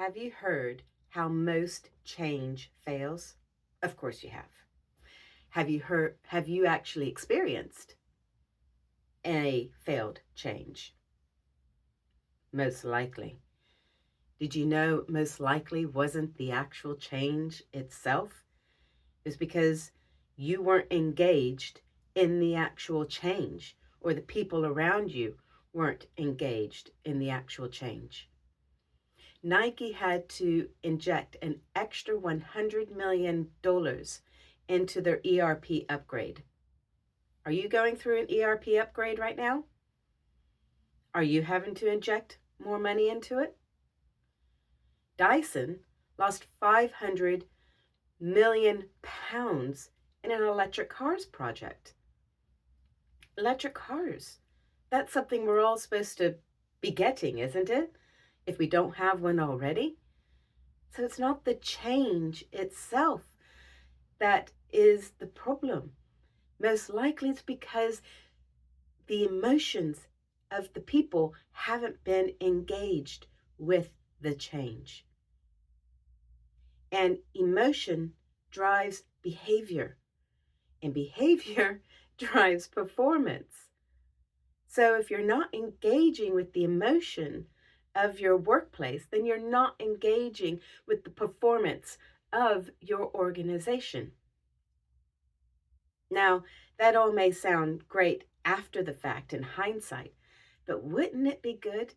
Have you heard how most change fails? Of course you have. Have you actually experienced a failed change? Most likely. Did you know most likely wasn't the actual change itself? It was because you weren't engaged in the actual change, or the people around you weren't engaged in the actual change. Nike had to inject an extra $100 million into their ERP upgrade. Are you going through an ERP upgrade right now? Are you having to inject more money into it? Dyson lost 500 million pounds in an electric cars project. Electric cars. That's something we're all supposed to be getting, isn't it? If we don't have one already. So it's not the change itself that is the problem. Most likely it's because the emotions of the people haven't been engaged with the change. And emotion drives behavior, and behavior drives performance. So if you're not engaging with the emotion of your workplace, then you're not engaging with the performance of your organization. Now, that all may sound great after the fact in hindsight, but wouldn't it be good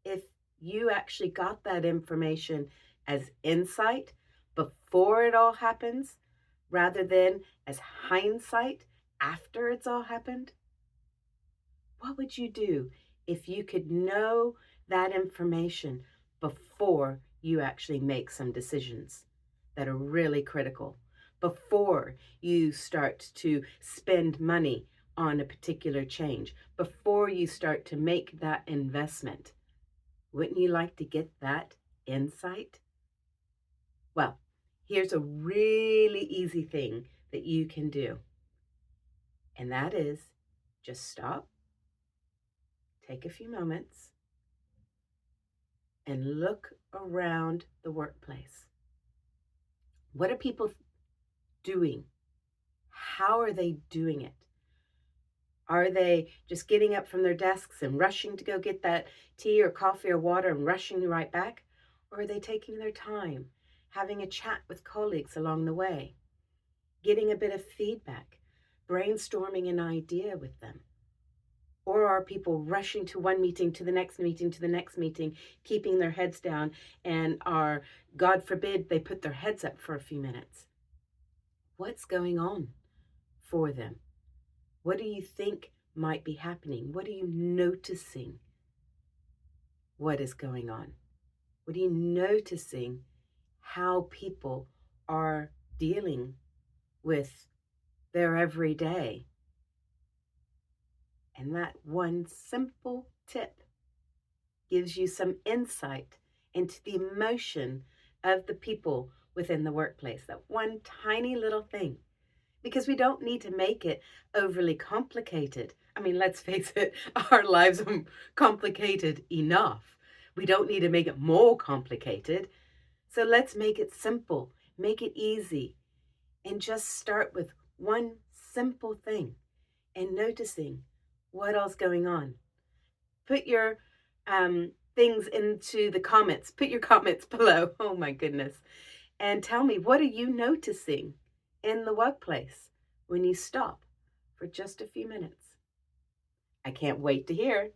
if you actually got that information as insight before it all happens rather than as hindsight after it's all happened? What would you do if you could know that information before you actually make some decisions that are really critical, before you start to spend money on a particular change, before you start to make that investment? Wouldn't you like to get that insight? Well, here's a really easy thing that you can do, and that is just stop, take a few moments, and look around the workplace. What are people doing? How are they doing it? Are they just getting up from their desks and rushing to go get that tea or coffee or water and rushing right back? Or are they taking their time, having a chat with colleagues along the way, getting a bit of feedback, brainstorming an idea with them? Or are people rushing to one meeting, to the next meeting, to the next meeting, keeping their heads down, and are, God forbid, they put their heads up for a few minutes? What's going on for them? What do you think might be happening? What are you noticing? What is going on? What are you noticing how people are dealing with their everyday? And that one simple tip gives you some insight into the emotion of the people within the workplace. That one tiny little thing. Because we don't need to make it overly complicated. I mean, let's face it, our lives are complicated enough. We don't need to make it more complicated. So let's make it simple, make it easy, and just start with one simple thing and noticing what else going on. Put your things into the comments. Put your comments below. Oh my goodness. And tell me, what are you noticing in the workplace when you stop for just a few minutes? I can't wait to hear.